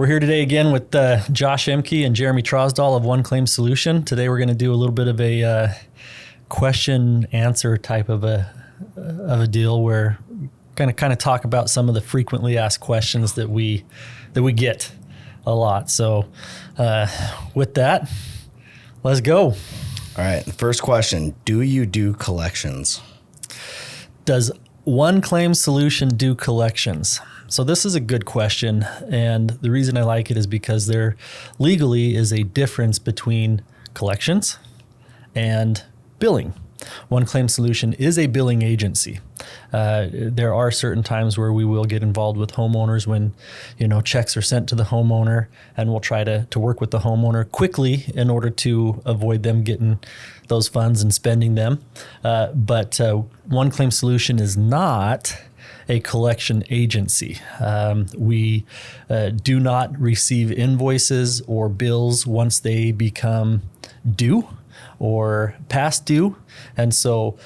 We're here today again with Josh Emke and Jeremy Trosdahl of One Claim Solution. Today we're going to do a little bit of a question answer type of a deal where we're going to kind of talk about some of the frequently asked questions that we get a lot. So with that, let's go. All right. First question. Do you do collections? Does One Claim Solution do collections? So this is a good question, and the reason I like it is because there legally is a difference between collections and billing. One Claim Solution is a billing agency. There are certain times where we will get involved with homeowners when, checks are sent to the homeowner, and we'll try to work with the homeowner quickly in order to avoid them getting those funds and spending them. But One Claim Solution is not a collection agency. We do not receive invoices or bills once they become due or past due. And so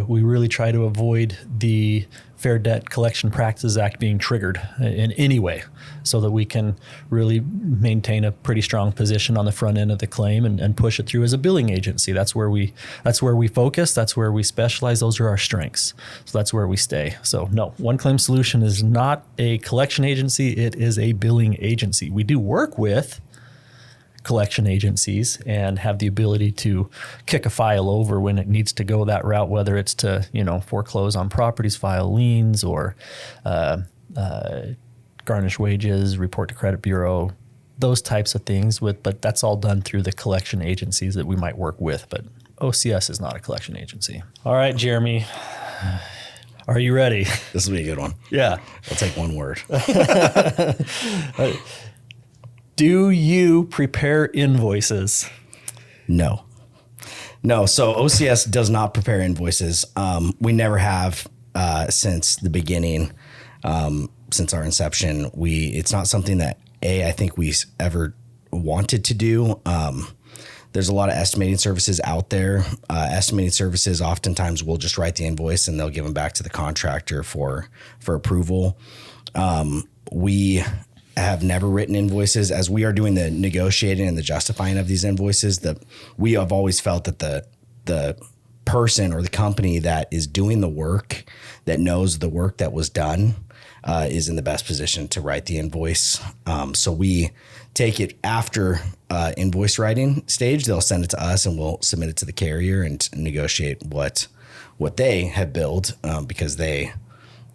we really try to avoid the Fair Debt Collection Practices Act being triggered in any way, so that we can really maintain a pretty strong position on the front end of the claim and push it through as a billing agency. That's where we focus. That's where we specialize. Those are our strengths. So that's where we stay. So no, One Claim Solution is not a collection agency. It is a billing agency. We do work with collection agencies and have the ability to kick a file over when it needs to go that route, whether it's to, foreclose on properties, file liens, or garnish wages, report to credit bureau, those types of things. But that's all done through the collection agencies that we might work with. But OCS is not a collection agency. All right, Jeremy, are you ready? This will be a good one. Yeah. I'll take one word. Do you prepare invoices? No. So OCS does not prepare invoices. We never have since the beginning, since our inception. It's not something that I think we ever wanted to do. There's a lot of estimating services out there. Estimating services oftentimes will just write the invoice and they'll give them back to the contractor for approval. We have never written invoices. As we are doing the negotiating and the justifying of these invoices, that we have always felt that the person or the company that is doing the work, that knows the work that was done, is in the best position to write the invoice. So we take it after invoice writing stage. They'll send it to us and we'll submit it to the carrier and negotiate what they have billed, because they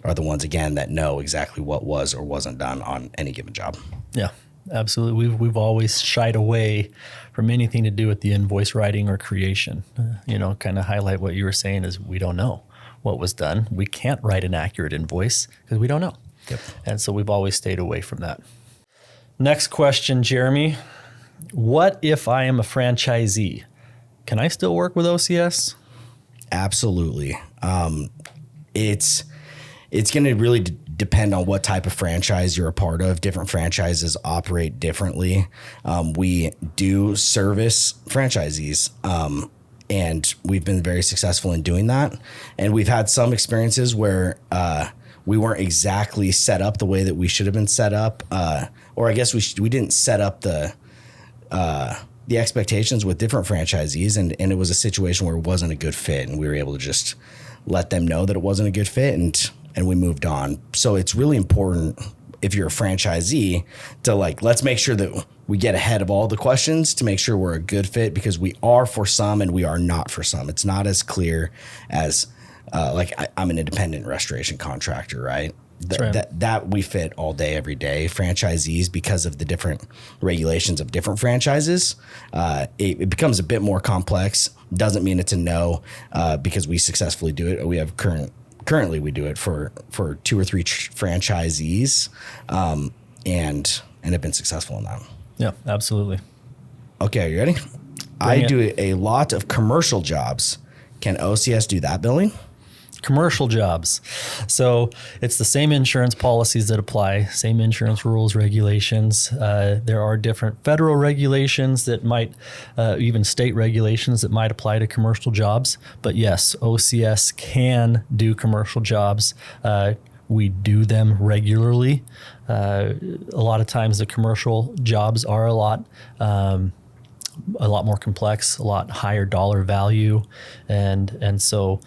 are the ones, again, that know exactly what was or wasn't done on any given job. Yeah, absolutely. We've always shied away from anything to do with the invoice writing or creation. Kind of highlight what you were saying is we don't know what was done. We can't write an accurate invoice because we don't know. Yep. And so we've always stayed away from that. Next question, Jeremy. What if I am a franchisee? Can I still work with OCS? Absolutely. It's going to really depend on what type of franchise you're a part of. Different franchises operate differently. We do service franchisees, and we've been very successful in doing that. And we've had some experiences where we weren't exactly set up the way that we should have been set up, or I guess we didn't set up the expectations with different franchisees, and it was a situation where it wasn't a good fit, and we were able to just let them know that it wasn't a good fit, and we moved on. So it's really important, if you're a franchisee, to let's make sure that we get ahead of all the questions to make sure we're a good fit, because we are for some and we are not for some. It's not as clear as I'm an independent restoration contractor, right? That we fit all day, every day. Franchisees, because of the different regulations of different franchises, it becomes a bit more complex. Doesn't mean it's a no, because we successfully do it. We have currently we do it for 2 or 3 franchisees, and have been successful in that. Yeah, absolutely. Okay, are you ready? I do a lot of commercial jobs. Can OCS do that billing? Commercial jobs. So it's the same insurance policies that apply, same insurance rules, regulations. There are different federal regulations that might, even state regulations that might apply to commercial jobs. But yes, OCS can do commercial jobs. We do them regularly. A lot of times the commercial jobs are a lot more complex, a lot higher dollar value. And so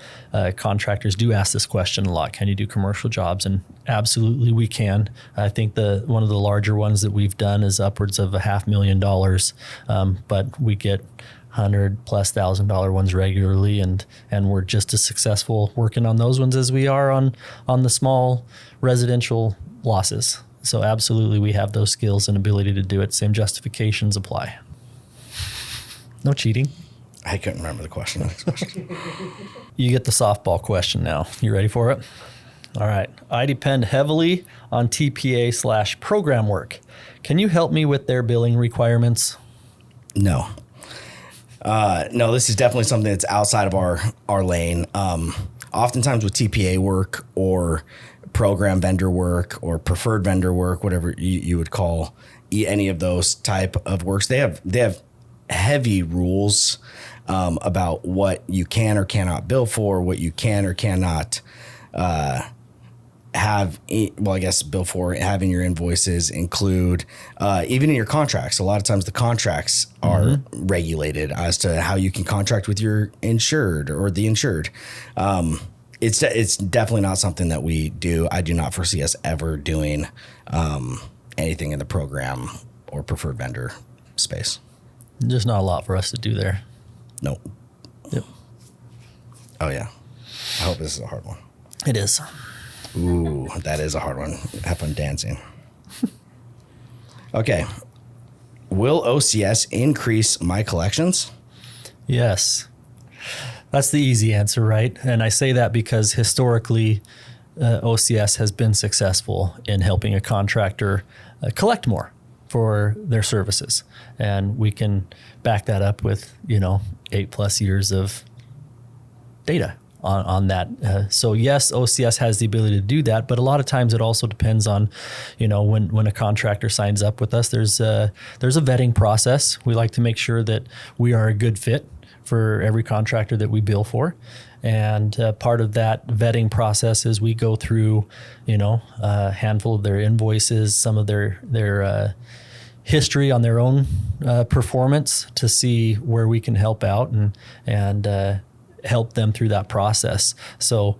contractors do ask this question a lot. Can you do commercial jobs? And absolutely we can. I think one of the larger ones that we've done is upwards of $500,000. But we get $100,000+ ones regularly, and we're just as successful working on those ones as we are on the small residential losses. So absolutely we have those skills and ability to do it. Same justifications apply. No cheating. I couldn't remember the question. Next question. You get the softball question now. You ready for it? All right. I depend heavily on TPA/program work. Can you help me with their billing requirements? No. No, this is definitely something that's outside of our lane. Oftentimes with TPA work or program vendor work or preferred vendor work, whatever you would call any of those type of works, they have heavy rules about what you can or cannot bill for, what you can or cannot bill for, having your invoices include, even in your contracts. A lot of times the contracts are regulated as to how you can contract with your insured or the insured. It's definitely not something that we do. I do not foresee us ever doing anything in the program or preferred vendor space. Just not a lot for us to do there. Nope. Yep. Oh, yeah. I hope this is a hard one. It is. Ooh, that is a hard one. Have fun dancing. Okay. Will OCS increase my collections? Yes. That's the easy answer, right? And I say that because historically, OCS has been successful in helping a contractor collect more for their services. And we can back that up with, 8+ years of data on that. So yes, OCS has the ability to do that, but a lot of times it also depends on, when a contractor signs up with us, there's a vetting process. We like to make sure that we are a good fit for every contractor that we bill for. And part of that vetting process is we go through, a handful of their invoices, some of their history on their own performance to see where we can help out and help them through that process. So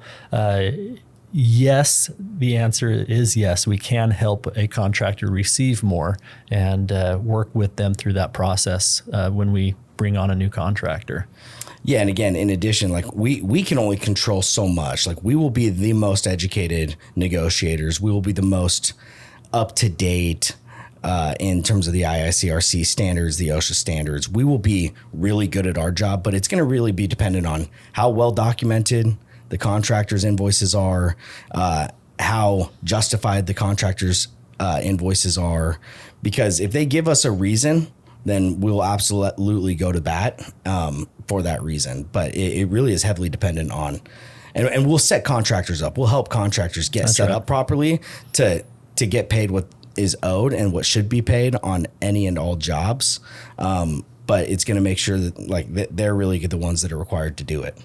yes, the answer is yes. We can help a contractor receive more and work with them through that process when we bring on a new contractor. Yeah, and again, in addition, like we can only control so much. Like we will be the most educated negotiators. We will be the most up to date in terms of the IICRC standards, the OSHA standards. We will be really good at our job, but it's going to really be dependent on how well documented the contractor's invoices are, how justified the contractor's invoices are. Because if they give us a reason, then we'll absolutely go to bat for that reason. But it really is heavily dependent on, and we'll set contractors up. We'll help contractors get set up properly to get paid what is owed and what should be paid on any and all jobs. But it's going to make sure that they're really the ones that are required to do it.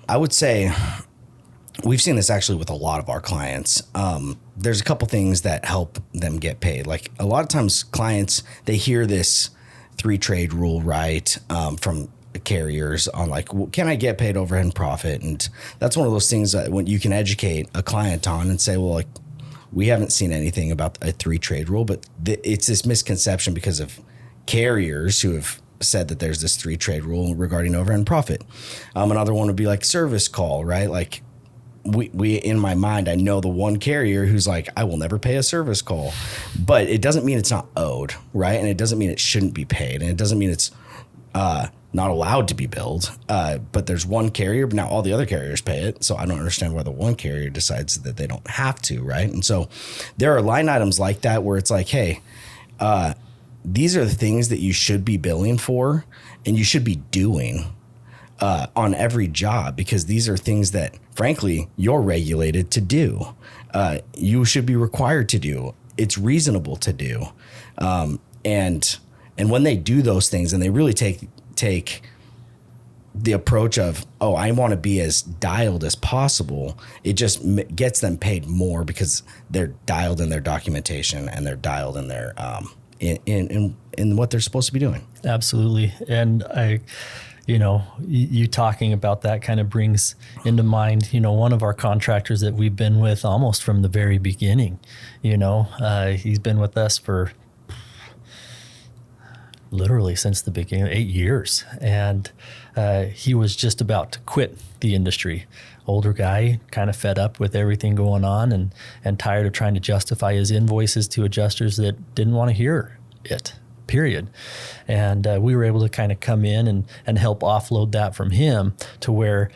I would say we've seen this actually with a lot of our clients. There's a couple things that help them get paid. Like a lot of times clients, they hear this 3-trade rule, right? From carriers on can I get paid overhead and profit? And that's one of those things that when you can educate a client on and say, well, we haven't seen anything about a 3-trade rule, but it's this misconception because of carriers who have said that there's this 3-trade rule regarding overhead and profit. Another one would be like service call, right? Like we in my mind, I know the one carrier who's like, I will never pay a service call, but it doesn't mean it's not owed, right? And it doesn't mean it shouldn't be paid. And it doesn't mean it's not allowed to be billed. But there's one carrier, but now all the other carriers pay it. So I don't understand why the one carrier decides that they don't have to, right? And so there are line items like that where it's like, hey, these are the things that you should be billing for and you should be doing on every job, because these are things that, frankly, you're regulated to do. You should be required to do. It's reasonable to do. And when they do those things and they really take the approach of, oh, I want to be as dialed as possible, it just gets them paid more because they're dialed in their documentation and they're dialed in their in what they're supposed to be doing. Absolutely. And you talking about that kind of brings into mind, one of our contractors that we've been with almost from the very beginning. He's been with us for literally since the beginning, 8 years. And he was just about to quit the industry. Older guy, kind of fed up with everything going on and tired of trying to justify his invoices to adjusters that didn't want to hear it, period. And we were able to kind of come in and help offload that from him to where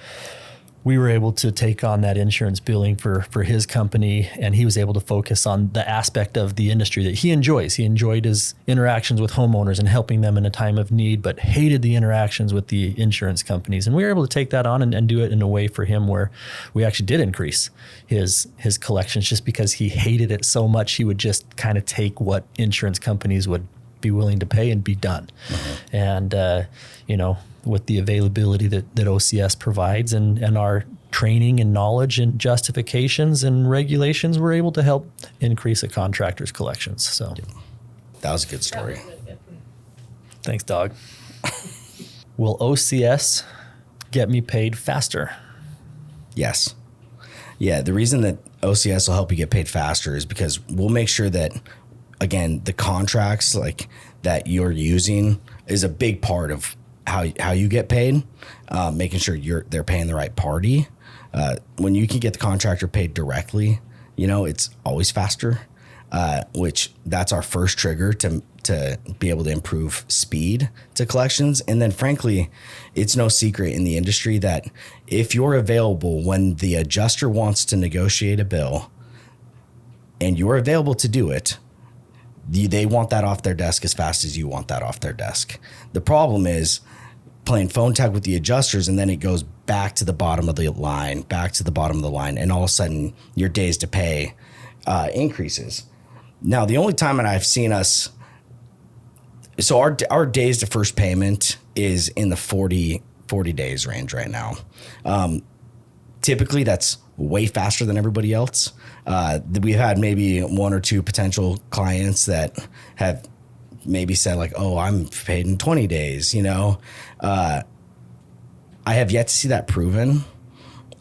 we were able to take on that insurance billing for his company, and he was able to focus on the aspect of the industry that he enjoys. He enjoyed his interactions with homeowners and helping them in a time of need, but hated the interactions with the insurance companies. And we were able to take that on and do it in a way for him where we actually did increase his collections just because he hated it so much. He would just kind of take what insurance companies would be willing to pay and be done. Mm-hmm. And, with the availability that OCS provides and our training and knowledge and justifications and regulations, we're able to help increase a contractor's collections. So that was a good story. Thanks, dog. Will OCS get me paid faster? Yes. Yeah, the reason that OCS will help you get paid faster is because we'll make sure that, again, the contracts like that you're using is a big part of how you get paid, making sure they're paying the right party. When you can get the contractor paid directly, it's always faster, which that's our first trigger to be able to improve speed to collections. And then frankly, it's no secret in the industry that if you're available when the adjuster wants to negotiate a bill and you're available to do it, they want that off their desk as fast as you want that off their desk. The problem is playing phone tag with the adjusters, and then it goes back to the bottom of the line, and all of a sudden your days to pay increases. Now, the only time that I've seen us, so our days to first payment is in the 40 days range right now. Typically, that's way faster than everybody else. We've had maybe one or two potential clients that have maybe said like, oh, I'm paid in 20 days, I have yet to see that proven.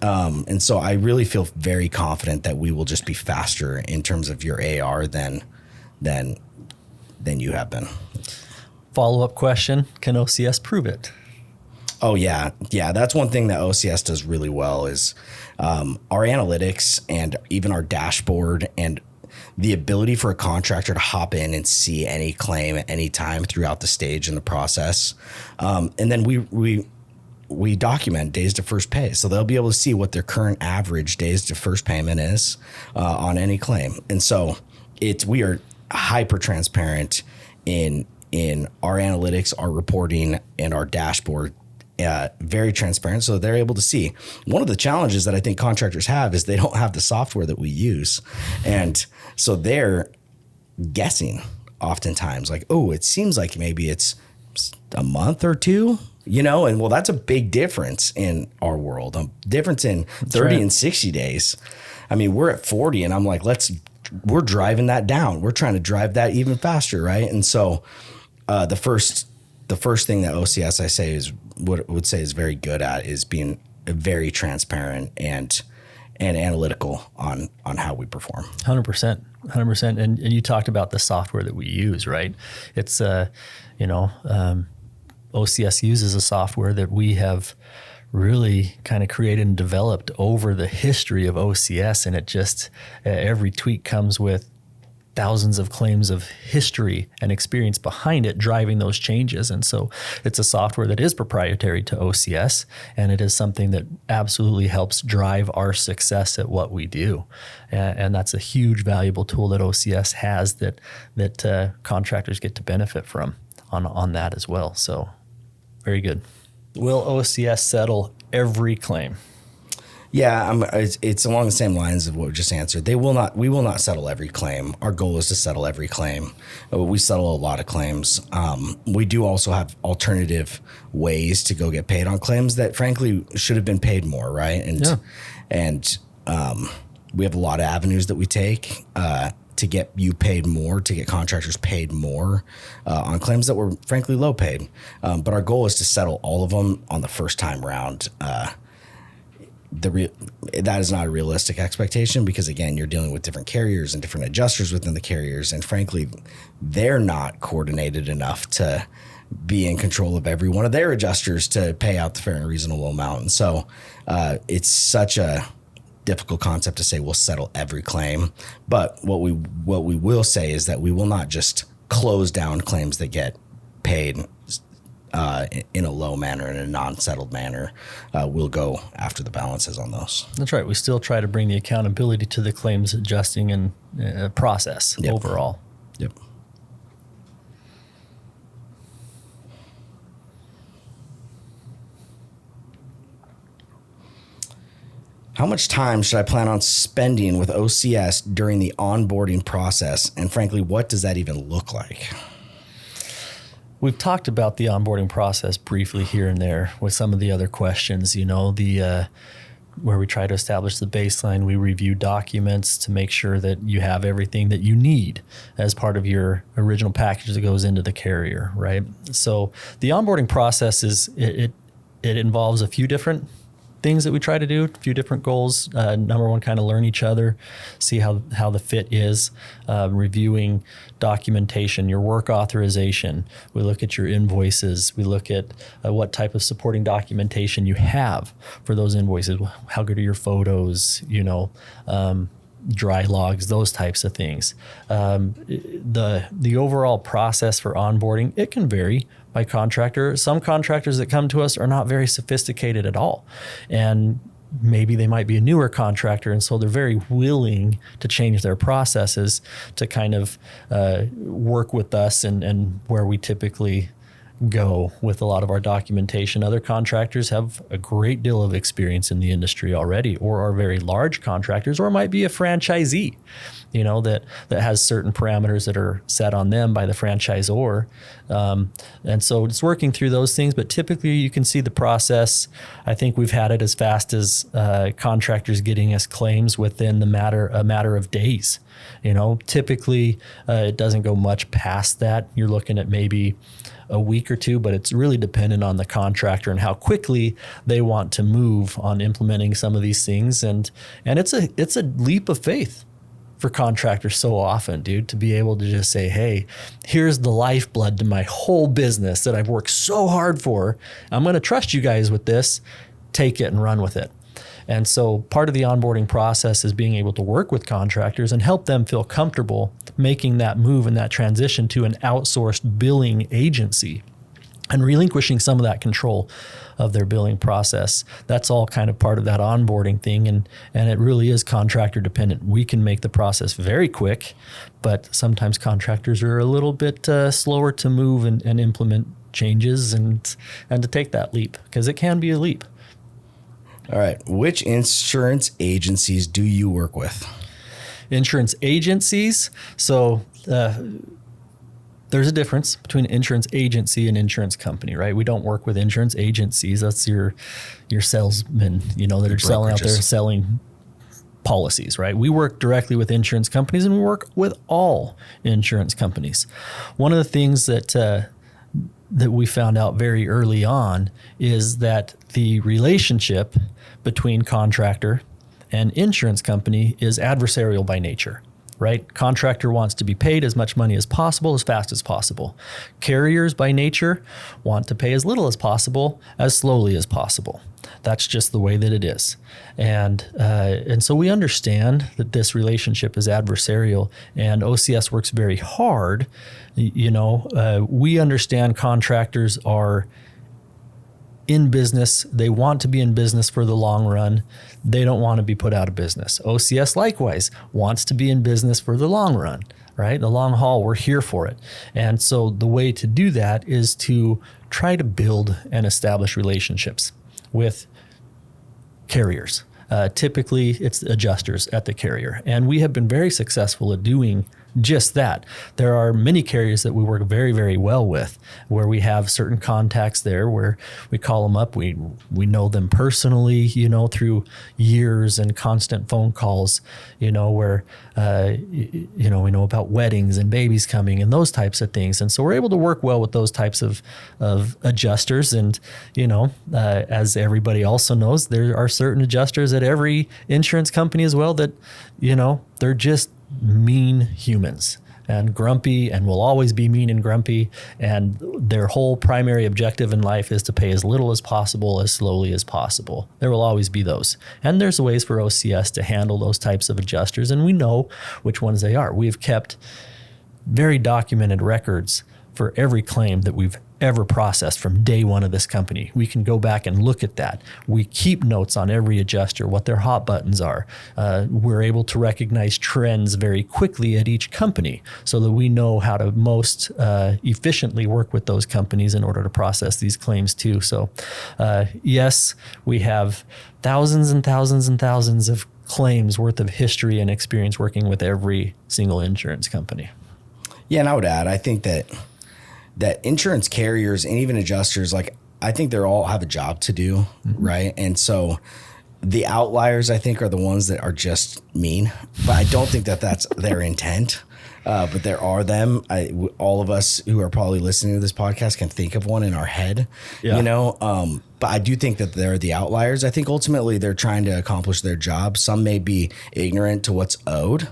And so I really feel very confident that we will just be faster in terms of your AR than you have been. Follow-up question, can OCS prove it? Oh, yeah. Yeah, that's one thing that OCS does really well is our analytics and even our dashboard and the ability for a contractor to hop in and see any claim at any time throughout the stage in the process. And then we document days to first pay. So they'll be able to see what their current average days to first payment is on any claim. And so we are hyper transparent in our analytics, our reporting, and our dashboard. Very transparent, so they're able to see. One of the challenges that I think contractors have is they don't have the software that we use. And so they're guessing oftentimes like, oh, it seems like maybe it's a month or two, and well, that's a big difference in our world, a difference in 30 and 60 days. I mean, we're at 40 and I'm like, we're driving that down. We're trying to drive that even faster, right? And so the first thing that OCS would say is very good at is being very transparent and analytical on how we perform. 100%. And you talked about the software that we use, right? It's OCS uses a software that we have really kind of created and developed over the history of OCS, and it just every tweak comes with thousands of claims of history and experience behind it driving those changes. And so it's a software that is proprietary to OCS, and it is something that absolutely helps drive our success at what we do. And that's a huge valuable tool that OCS has that contractors get to benefit from on that as well. So very good. Will OCS settle every claim? Yeah, it's along the same lines of what we just answered. We will not settle every claim. Our goal is to settle every claim. We settle a lot of claims. We do also have alternative ways to go get paid on claims that frankly should have been paid more, right? And we have a lot of avenues that we take to get you paid more, to get contractors paid more on claims that were frankly low paid. But our goal is to settle all of them on the first time round. That is not a realistic expectation because, again, you're dealing with different carriers and different adjusters within the carriers. And frankly, they're not coordinated enough to be in control of every one of their adjusters to pay out the fair and reasonable amount. And so it's such a difficult concept to say we'll settle every claim. But what we will say is that we will not just close down claims that get paid in a low manner, in a non-settled manner. We'll go after the balances on those. That's right. We still try to bring the accountability to the claims adjusting and process overall. Yep. How much time should I plan on spending with OCS during the onboarding process? And frankly, what does that even look like? We've talked about the onboarding process briefly here and there with some of the other questions, where we try to establish the baseline. We review documents to make sure that you have everything that you need as part of your original package that goes into the carrier, right? So the onboarding process it involves a few different things that we try to do, a few different goals. Number one, kind of learn each other, see how the fit is, reviewing documentation, your work authorization. We look at your invoices. We look at what type of supporting documentation you have for those invoices. How good are your photos, dry logs, those types of things. The overall process for onboarding, it can vary by contractor. Some contractors that come to us are not very sophisticated at all. And maybe they might be a newer contractor, and so they're very willing to change their processes to kind of work with us and where we typically go with a lot of our documentation. Other contractors have a great deal of experience in the industry already, or are very large contractors, or might be a franchisee, that has certain parameters that are set on them by the franchisor. And so it's working through those things, but typically you can see the process. I think we've had it as fast as contractors getting us claims within a matter of days. Typically it doesn't go much past that. You're looking at maybe a week or two, but it's really dependent on the contractor and how quickly they want to move on implementing some of these things. And it's a leap of faith for contractors so often, dude, to be able to just say, hey, here's the lifeblood to my whole business that I've worked so hard for. I'm going to trust you guys with this. Take it and run with it. And so part of the onboarding process is being able to work with contractors and help them feel comfortable making that move and that transition to an outsourced billing agency and relinquishing some of that control of their billing process. That's all kind of part of that onboarding thing. And it really is contractor dependent. We can make the process very quick, but sometimes contractors are a little bit slower to move and implement changes and to take that leap, because it can be a leap. All right. Which insurance agencies do you work with? Insurance agencies. So there's a difference between an insurance agency and insurance company, right? We don't work with insurance agencies. That's your salesmen, that are selling out there selling policies, right? We work directly with insurance companies, and we work with all insurance companies. One of the things that we found out very early on is that the relationship between contractor and insurance company is adversarial by nature, right? Contractor wants to be paid as much money as possible, as fast as possible. Carriers by nature want to pay as little as possible, as slowly as possible. That's just the way that it is. And so we understand that this relationship is adversarial, and OCS works very hard. We understand contractors are in business. They want to be in business for the long run. They don't want to be put out of business. OCS likewise wants to be in business for the long run, right? The long haul, we're here for it. And so the way to do that is to try to build and establish relationships with carriers. typically it's adjusters at the carrier. And we have been very successful at doing just that. There are many carriers that we work very, very well with, where we have certain contacts there where we call them up. We know them personally, through years and constant phone calls, where, we know about weddings and babies coming and those types of things. And so we're able to work well with those types of adjusters. And, as everybody also knows, there are certain adjusters at every insurance company as well that, they're just mean humans and grumpy and will always be mean and grumpy. And their whole primary objective in life is to pay as little as possible, as slowly as possible. There will always be those. And there's ways for OCS to handle those types of adjusters. And we know which ones they are. We've kept very documented records for every claim that we've ever processed from day one of this company. We can go back and look at that. We keep notes on every adjuster, what their hot buttons are. We're able to recognize trends very quickly at each company so that we know how to most efficiently work with those companies in order to process these claims too. So yes, we have thousands and thousands and thousands of claims worth of history and experience working with every single insurance company. Yeah, and I would add, I think that insurance carriers and even adjusters, I think they're all have a job to do, right? And so the outliers, I think, are the ones that are just mean, but I don't think that that's their intent. But there are them. All of us who are probably listening to this podcast can think of one in our head, but I do think that they're the outliers. I think ultimately they're trying to accomplish their job. Some may be ignorant to what's owed,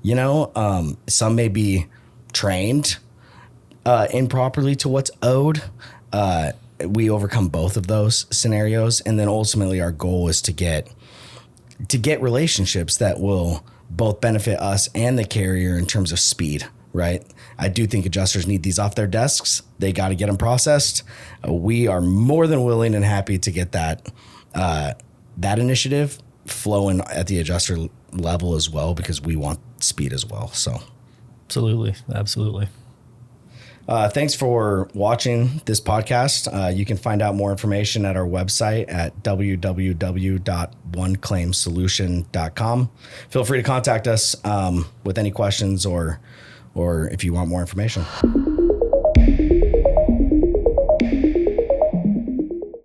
some may be trained improperly to what's owed. We overcome both of those scenarios. And then ultimately our goal is to get relationships that will both benefit us and the carrier in terms of speed, right? I do think adjusters need these off their desks. They got to get them processed. We are more than willing and happy to get that initiative flowing at the adjuster level as well, because we want speed as well. So absolutely. Thanks for watching this podcast. You can find out more information at our website at www.oneclaimsolution.com. Feel free to contact us with any questions or if you want more information.